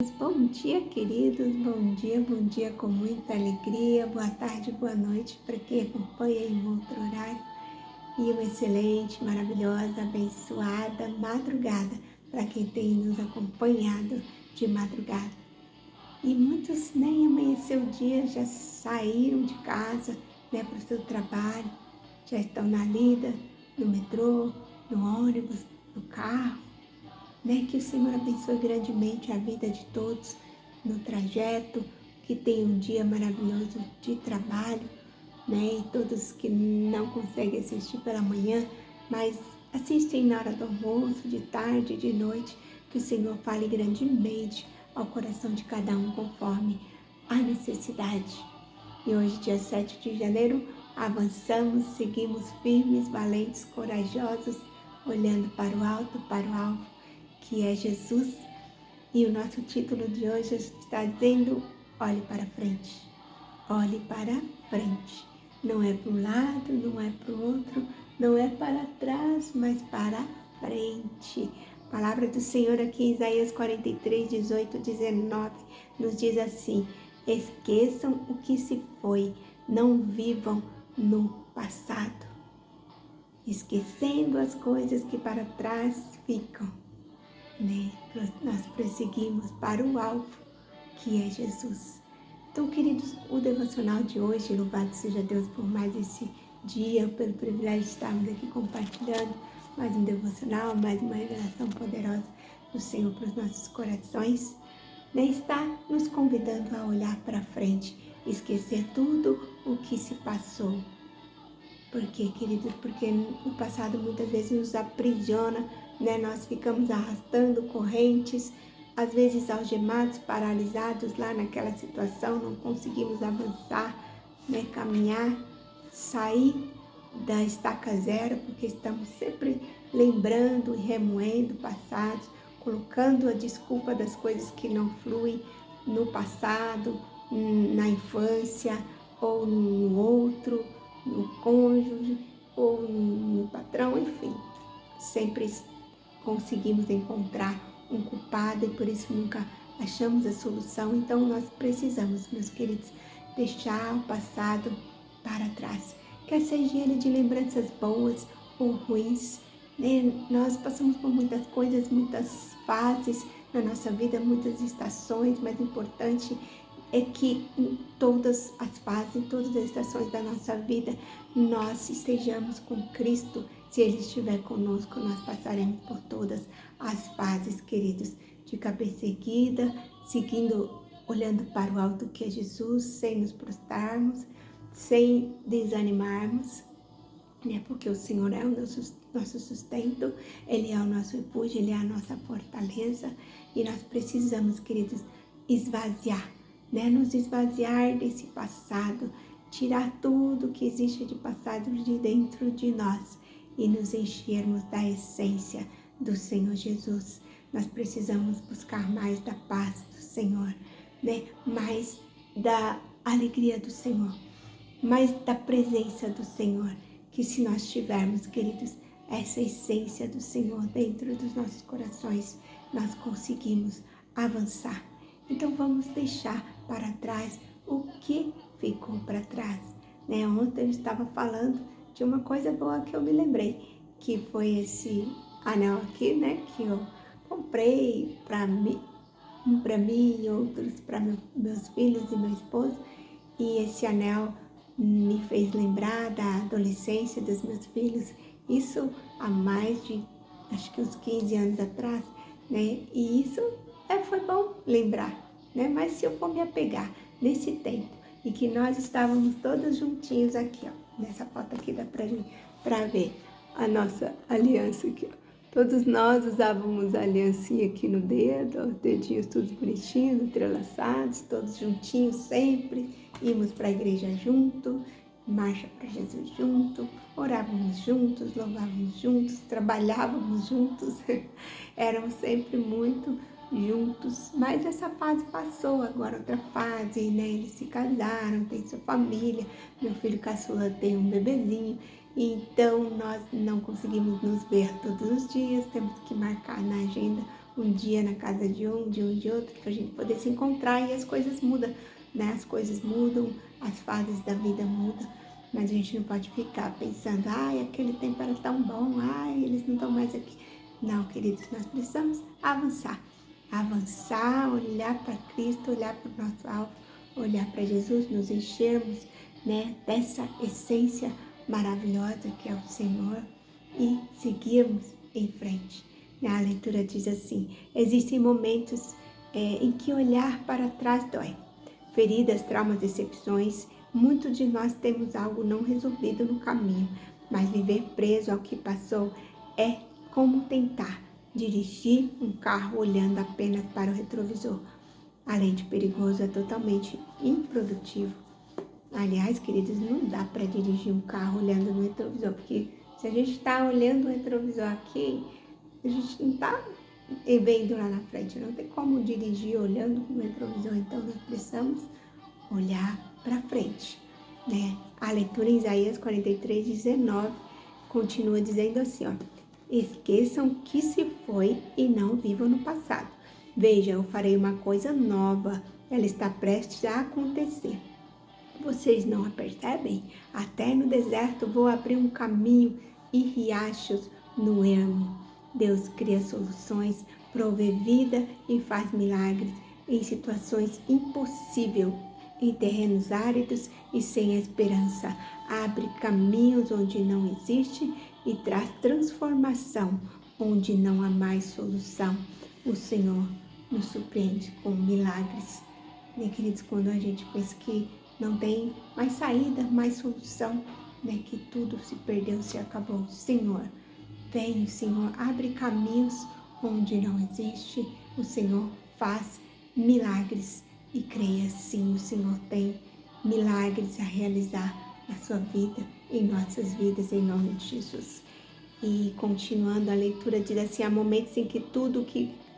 Bom dia, queridos, bom dia com muita alegria, boa tarde, boa noite para quem acompanha em outro horário e uma excelente, maravilhosa, abençoada madrugada para quem tem nos acompanhado de madrugada. E muitos nem amanheceu o dia, já saíram de casa, para o seu trabalho, já estão na lida, no metrô, no ônibus, no carro. Que o Senhor abençoe grandemente a vida de todos no trajeto, que tenham um dia maravilhoso de trabalho, e todos que não conseguem assistir pela manhã, mas assistem na hora do almoço, de tarde, de noite, que o Senhor fale grandemente ao coração de cada um conforme a necessidade. E hoje, dia 7 de janeiro, avançamos, seguimos firmes, valentes, corajosos, olhando para o alto, para o alvo, que é Jesus. E o nosso título de hoje está dizendo: olhe para frente, olhe para frente. Não é para um lado, não é para o outro, não é para trás, mas para frente. A palavra do Senhor aqui em Isaías 43, 18, 19, nos diz assim: esqueçam o que se foi, não vivam no passado, esquecendo as coisas que para trás ficam. Nós prosseguimos para o alvo, que é Jesus. Então, queridos, o devocional de hoje, louvado seja Deus por mais esse dia, pelo privilégio de estarmos aqui compartilhando mais um devocional, mais uma revelação poderosa do Senhor para os nossos corações, está nos convidando a olhar para frente, esquecer tudo o que se passou. Por quê, queridos? Porque o passado muitas vezes nos aprisiona, Nós ficamos arrastando correntes, às vezes algemados, paralisados lá naquela situação, não conseguimos avançar, caminhar, sair da estaca zero, porque estamos sempre lembrando e remoendo o passado, colocando a desculpa das coisas que não fluem no passado, na infância ou no outro, no cônjuge ou no patrão, enfim. Sempre conseguimos encontrar um culpado e por isso nunca achamos a solução. Então nós precisamos, meus queridos, deixar o passado para trás. Quer seja ele de lembranças boas ou ruins, Nós passamos por muitas coisas, muitas fases na nossa vida, muitas estações, mas importante é que em todas as fases, em todas as estações da nossa vida, nós estejamos com Cristo. Se Ele estiver conosco, nós passaremos por todas as fases, queridos, de cabeça erguida, seguindo, olhando para o alto que é Jesus, sem nos prostrarmos, sem desanimarmos, porque o Senhor é o nosso sustento, Ele é o nosso refúgio, Ele é a nossa fortaleza, e nós precisamos, queridos, esvaziar, nos esvaziar desse passado, tirar tudo que existe de passado de dentro de nós e nos enchermos da essência do Senhor Jesus. Nós precisamos buscar mais da paz do Senhor, mais da alegria do Senhor, mais da presença do Senhor, que se nós tivermos, queridos, essa essência do Senhor dentro dos nossos corações, nós conseguimos avançar. Então vamos deixar para trás o que ficou para trás. Ontem eu estava falando de uma coisa boa que eu me lembrei, que foi esse anel aqui, que eu comprei para mim, um para mim e outros para meus filhos e meu esposo. E esse anel me fez lembrar da adolescência dos meus filhos, isso há mais de, acho que uns 15 anos atrás, E isso foi bom lembrar, Mas se eu for me apegar nesse tempo e que nós estávamos todos juntinhos aqui, nessa foto aqui dá pra ver a nossa aliança aqui, Todos nós usávamos a aliancinha aqui no dedo, os dedinhos todos bonitinhos, entrelaçados, todos juntinhos sempre. Íamos para a igreja junto, marcha para Jesus junto, orávamos juntos, louvávamos juntos, trabalhávamos juntos. Éramos sempre muito juntos. Mas essa fase passou, agora outra fase, Eles se casaram, tem sua família. Meu filho caçula tem um bebezinho. Então, nós não conseguimos nos ver todos os dias, temos que marcar na agenda um dia na casa de um, de outro, para a gente poder se encontrar e as coisas mudam, né? As coisas mudam, as fases da vida mudam, mas a gente não pode ficar pensando, ai, aquele tempo era tão bom, ai, eles não estão mais aqui. Não, queridos, nós precisamos avançar, olhar para Cristo, olhar para o nosso alvo, olhar para Jesus, nos enchermos, né, dessa essência maravilhosa que é o Senhor e seguirmos em frente. A leitura diz assim: existem momentos em que olhar para trás dói. Feridas, traumas, decepções, muitos de nós temos algo não resolvido no caminho, mas viver preso ao que passou é como tentar dirigir um carro olhando apenas para o retrovisor. Além de perigoso, é totalmente improdutivo. Aliás, queridos, não dá para dirigir um carro olhando no retrovisor, porque se a gente está olhando o retrovisor aqui, a gente não está vendo lá na frente, não tem como dirigir olhando no retrovisor, então nós precisamos olhar para frente, né? A leitura em Isaías 43:19 continua dizendo assim, ó: esqueçam o que se foi e não vivam no passado. Veja, eu farei uma coisa nova, ela está prestes a acontecer. Vocês não a percebem? Até no deserto vou abrir um caminho e riachos no ermo. Deus cria soluções, provê vida e faz milagres em situações impossíveis, em terrenos áridos e sem esperança. Abre caminhos onde não existe e traz transformação onde não há mais solução. O Senhor nos surpreende com milagres. Né, queridos, quando a gente pensa que não tem mais saída, mais solução, né, que tudo se perdeu, se acabou, Senhor, vem, o Senhor abre caminhos onde não existe, o Senhor faz milagres e creia, sim, o Senhor tem milagres a realizar na sua vida, em nossas vidas, em nome de Jesus. E continuando a leitura, diz assim: há momentos em que tudo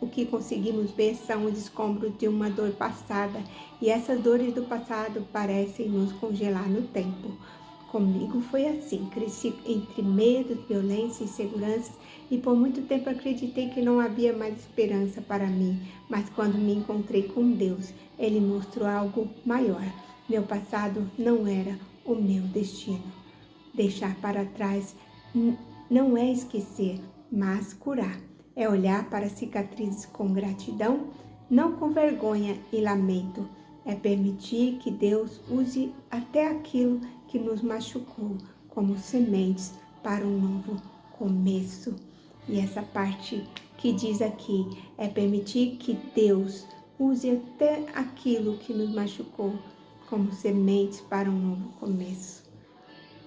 o que conseguimos ver são os escombros de uma dor passada, e essas dores do passado parecem nos congelar no tempo. Comigo foi assim, cresci entre medos, violência e inseguranças, e por muito tempo acreditei que não havia mais esperança para mim, mas quando me encontrei com Deus, Ele mostrou algo maior. Meu passado não era o meu destino. Deixar para trás não é esquecer, mas curar. É olhar para cicatrizes com gratidão, não com vergonha e lamento. É permitir que Deus use até aquilo que nos machucou como sementes para um novo começo. E essa parte que diz aqui é permitir que Deus use até aquilo que nos machucou como sementes para um novo começo.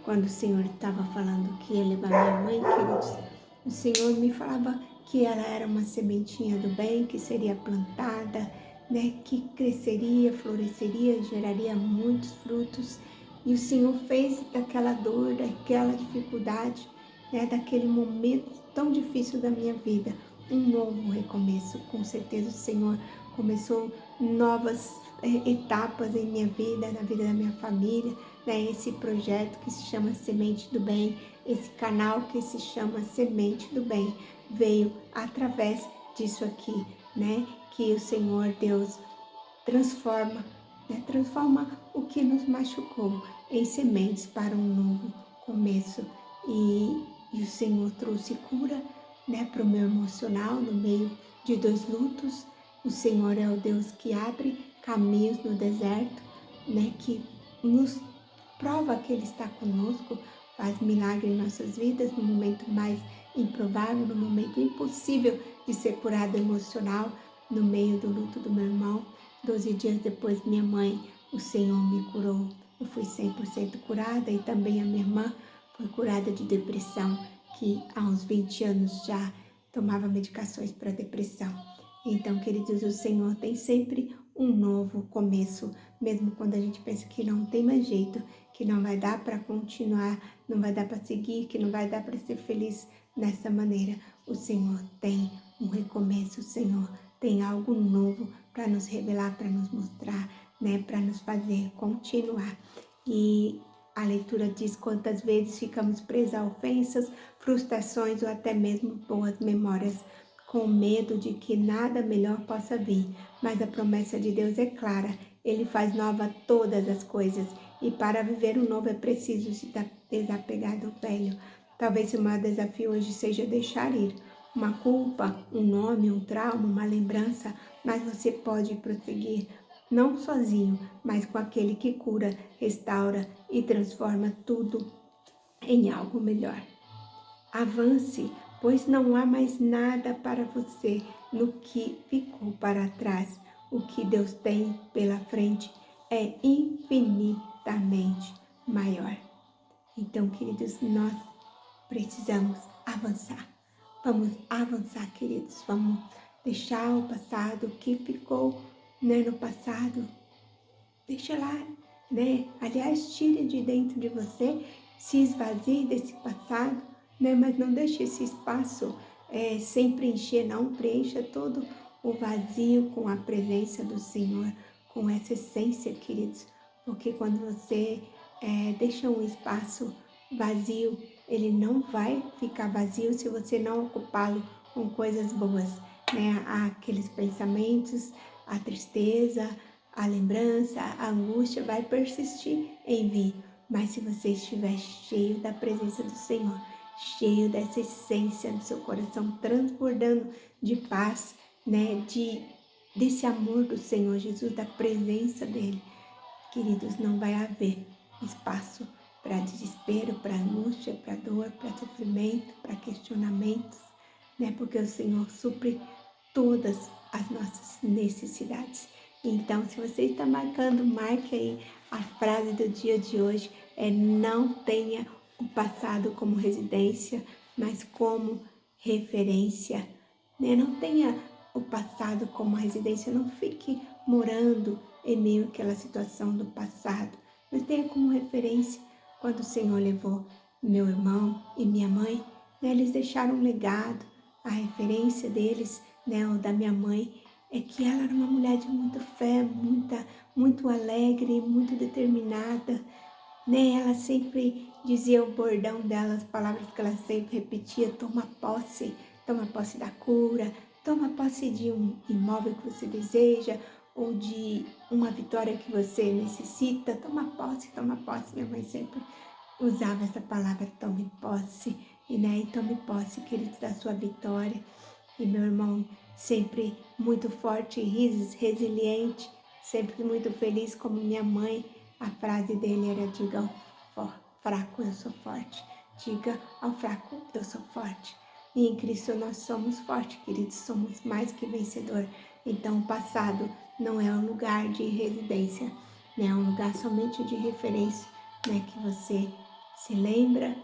Quando o Senhor estava falando que ia levar minha mãe, queridos, o Senhor me falava que ela era uma sementinha do bem, que seria plantada, né, que cresceria, floresceria, geraria muitos frutos. E o Senhor fez daquela dor, daquela dificuldade, né, daquele momento tão difícil da minha vida, um novo recomeço. Com certeza o Senhor começou novas etapas em minha vida, na vida da minha família, né? Esse projeto que se chama Semente do Bem, esse canal que se chama Semente do Bem, veio através disso aqui, né? Que o Senhor Deus transforma, né? Transforma o que nos machucou em sementes para um novo começo. E o Senhor trouxe cura, né, para o meu emocional no meio de 2 lutos. O Senhor é o Deus que abre caminhos no deserto, né, que nos prova que Ele está conosco, faz milagre em nossas vidas no momento mais improvável, no momento impossível de ser curado emocional, no meio do luto do meu irmão. 12 dias depois, minha mãe, o Senhor me curou. Eu fui 100% curada e também a minha irmã foi curada de depressão, que há uns 20 anos já tomava medicações para depressão. Então, queridos, o Senhor tem sempre um novo começo, mesmo quando a gente pensa que não tem mais jeito, que não vai dar para continuar, não vai dar para seguir, que não vai dar para ser feliz nessa maneira. O Senhor tem um recomeço, o Senhor tem algo novo para nos revelar, para nos mostrar, né, para nos fazer continuar. E a leitura diz quantas vezes ficamos presos a ofensas, frustrações ou até mesmo boas memórias. com medo de que nada melhor possa vir. Mas a promessa de Deus é clara. Ele faz nova todas as coisas. E para viver o novo é preciso se desapegar do velho. Talvez o maior desafio hoje seja deixar ir uma culpa, um nome, um trauma, uma lembrança, mas você pode prosseguir, não sozinho, mas com aquele que cura, restaura e transforma tudo em algo melhor. Avance, pois não há mais nada para você no que ficou para trás. O que Deus tem pela frente é infinitamente maior. Então, queridos, nós precisamos avançar. Vamos avançar, queridos. Vamos deixar o passado, o que ficou, no passado. Deixa lá, Aliás, tire de dentro de você, se esvazie desse passado, Mas não deixe esse espaço sem preencher, não. Preencha todo o vazio com a presença do Senhor, com essa essência, queridos. Porque quando você deixa um espaço vazio, ele não vai ficar vazio se você não ocupá-lo com coisas boas, Aqueles pensamentos, a tristeza, a lembrança, a angústia vai persistir em vir. Mas se você estiver cheio da presença do Senhor, cheio dessa essência do seu coração, transbordando de paz, desse amor do Senhor Jesus, da presença dele, queridos, não vai haver espaço para desespero, para angústia, para dor, para sofrimento, para questionamentos, Porque o Senhor supre todas as nossas necessidades. Então, se você está marcando, marque aí a frase do dia de hoje, não tenha o passado como residência, mas como referência, Não tenha o passado como residência, não fique morando em meio àquela situação do passado, mas tenha como referência quando o Senhor levou meu irmão e minha mãe, eles deixaram um legado, a referência deles, ou da minha mãe, é que ela era uma mulher de muita fé, muito alegre, muito determinada, Ela sempre dizia o bordão dela, as palavras que ela sempre repetia: toma posse da cura, toma posse de um imóvel que você deseja, ou de uma vitória que você necessita, toma posse. Minha mãe sempre usava essa palavra, tome posse, e tome posse, queridos, da sua vitória. E meu irmão sempre muito forte, resiliente, sempre muito feliz como minha mãe. A frase dele era: diga ao fraco, eu sou forte. Diga ao fraco, eu sou forte. E em Cristo nós somos fortes, queridos, somos mais que vencedor. Então o passado não é um lugar de residência, é um lugar somente de referência, que você se lembra,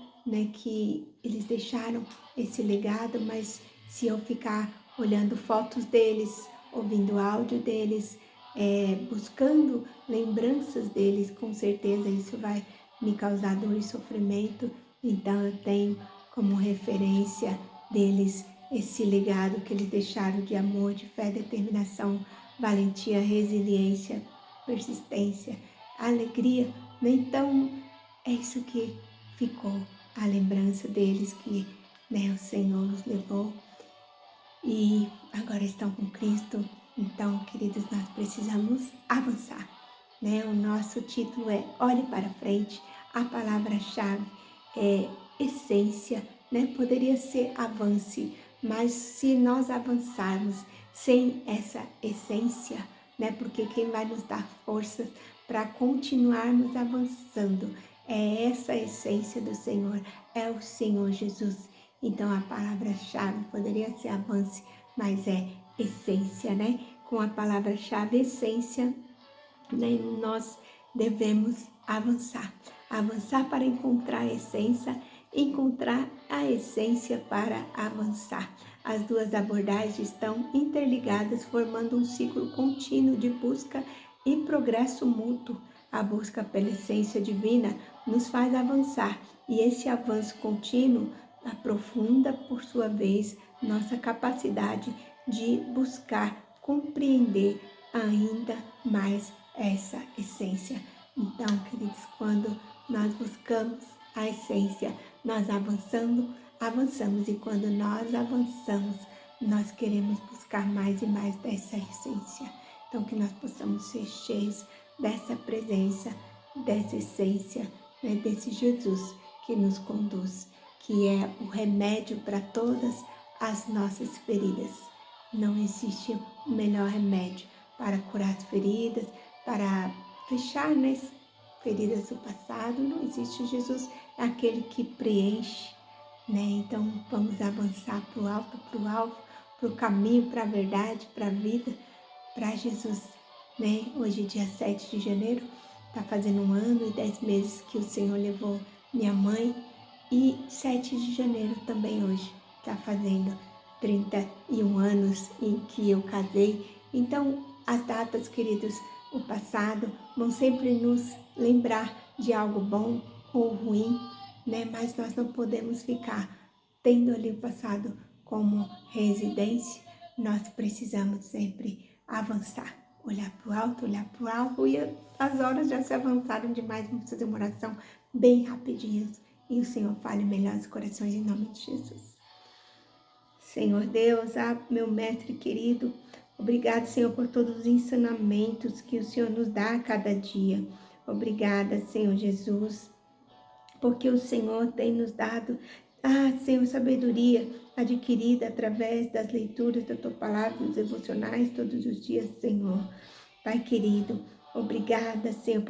que eles deixaram esse legado, mas se eu ficar olhando fotos deles, ouvindo áudio deles, buscando lembranças deles, com certeza isso vai me causar dor e sofrimento. Então eu tenho como referência deles esse legado que eles deixaram de amor, de fé, determinação, valentia, resiliência, persistência, alegria. Então é isso que ficou, a lembrança deles que o Senhor nos levou e agora estão com Cristo. Então, queridos, nós precisamos avançar, O nosso título é Olhe para Frente, a palavra-chave é essência, Poderia ser avance, mas se nós avançarmos sem essa essência, Porque quem vai nos dar forças para continuarmos avançando é essa essência do Senhor, é o Senhor Jesus. Então a palavra-chave poderia ser avance, mas é essência, Com a palavra-chave essência, nós devemos avançar. Avançar para encontrar a essência, encontrar a essência para avançar. As duas abordagens estão interligadas, formando um ciclo contínuo de busca e progresso mútuo. A busca pela essência divina nos faz avançar, e esse avanço contínuo aprofunda, por sua vez, nossa capacidade de buscar compreender ainda mais essa essência. Então, queridos, quando nós buscamos a essência, nós avançamos, e quando nós avançamos, nós queremos buscar mais e mais dessa essência. Então, que nós possamos ser cheios dessa presença, dessa essência, né, desse Jesus que nos conduz, que é o remédio para todas as nossas feridas. Não existe um melhor remédio para curar as feridas, para fechar as feridas do passado. Não existe. Jesus é aquele que preenche, né? Então vamos avançar para o alto, para o alvo, para o caminho, para a verdade, para a vida, para Jesus, né? Hoje, dia 7 de janeiro, está fazendo 1 ano e 10 meses que o Senhor levou minha mãe, e 7 de janeiro também hoje está fazendo 31 anos em que eu casei. Então, as datas, queridos, o passado vão sempre nos lembrar de algo bom ou ruim, né? Mas nós não podemos ficar tendo ali o passado como residência. Nós precisamos sempre avançar, olhar para o alto, olhar para o alvo. E as horas já se avançaram demais, vamos fazer uma oração bem rapidinho. E o Senhor fale melhor os corações em nome de Jesus. Senhor Deus, meu mestre querido, obrigado, Senhor, por todos os ensinamentos que o Senhor nos dá a cada dia. Obrigada, Senhor Jesus, porque o Senhor tem nos dado, Senhor, sabedoria adquirida através das leituras da Tua Palavra, dos devocionais todos os dias, Senhor. Pai querido, obrigada, Senhor,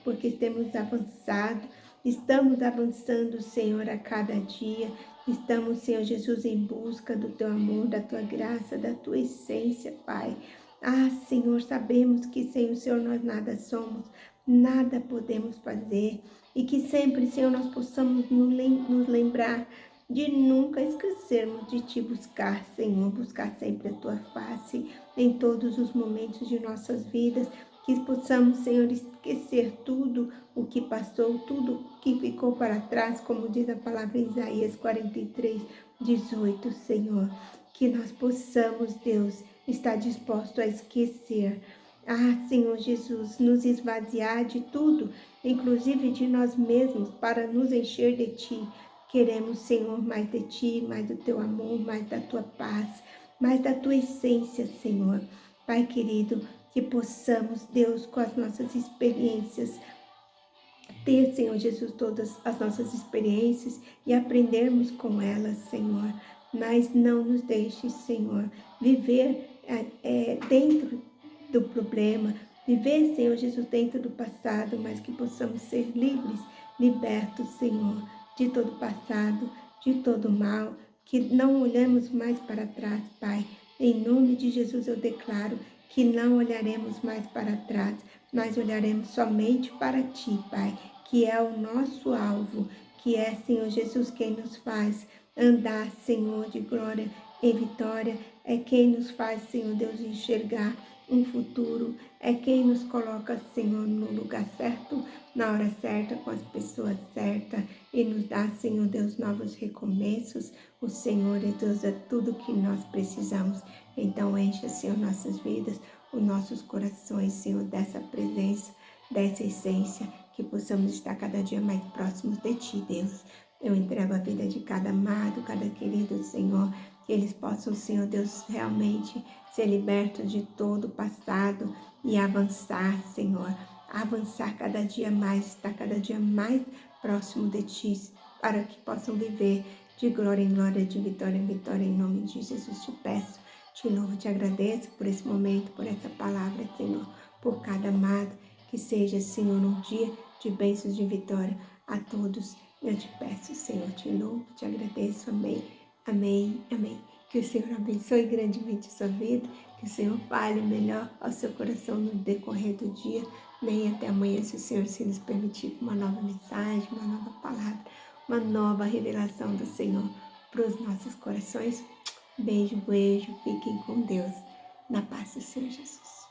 porque temos avançado, estamos avançando, Senhor, a cada dia. Estamos, Senhor Jesus, em busca do Teu amor, da Tua graça, da Tua essência, Pai. Senhor, sabemos que sem o Senhor nós nada somos, nada podemos fazer. E que sempre, Senhor, nós possamos nos lembrar de nunca esquecermos de Te buscar, Senhor, buscar sempre a Tua face em todos os momentos de nossas vidas, que possamos, Senhor, esquecer tudo o que passou, tudo que ficou para trás, como diz a palavra em Isaías 43, 18, Senhor, que nós possamos, Deus, estar disposto a esquecer. Senhor Jesus, nos esvaziar de tudo, inclusive de nós mesmos, para nos encher de Ti. Queremos, Senhor, mais de Ti, mais do Teu amor, mais da Tua paz, mais da Tua essência, Senhor. Pai querido, que possamos, Deus, com as nossas experiências, ter, Senhor Jesus, todas as nossas experiências e aprendermos com elas, Senhor. Mas não nos deixe, Senhor, viver dentro do problema, viver, Senhor Jesus, dentro do passado, mas que possamos ser livres, libertos, Senhor, de todo passado, de todo mal, que não olhamos mais para trás, Pai. Em nome de Jesus eu declaro que não olharemos mais para trás, mas olharemos somente para Ti, Pai, que é o nosso alvo, que é, Senhor Jesus, quem nos faz andar, Senhor, de glória em vitória, é quem nos faz, Senhor Deus, enxergar um futuro, é quem nos coloca, Senhor, no lugar certo, na hora certa, com as pessoas certas, e nos dá, Senhor Deus, novos recomeços. O Senhor é Deus, é tudo que nós precisamos. Então encha, Senhor, nossas vidas, os nossos corações, Senhor, dessa presença, dessa essência, que possamos estar cada dia mais próximos de Ti, Deus. Eu entrego a vida de cada amado, cada querido, Senhor, que eles possam, Senhor Deus, realmente ser libertos de todo o passado e avançar, Senhor, avançar cada dia mais, estar cada dia mais próximo de Ti, para que possam viver de glória em glória, de vitória em vitória, em nome de Jesus te peço, te louvo, te agradeço por esse momento, por essa palavra, Senhor, por cada amado, que seja, Senhor, um dia de bênçãos de vitória a todos. Eu te peço, Senhor, te louvo, te agradeço, amém, amém, amém. Que o Senhor abençoe grandemente a sua vida, que o Senhor fale melhor ao seu coração no decorrer do dia, nem até amanhã, se o Senhor se nos permitir, uma nova mensagem, uma nova palavra, uma nova revelação do Senhor para os nossos corações. Beijo, beijo, fiquem com Deus, na paz do Senhor Jesus.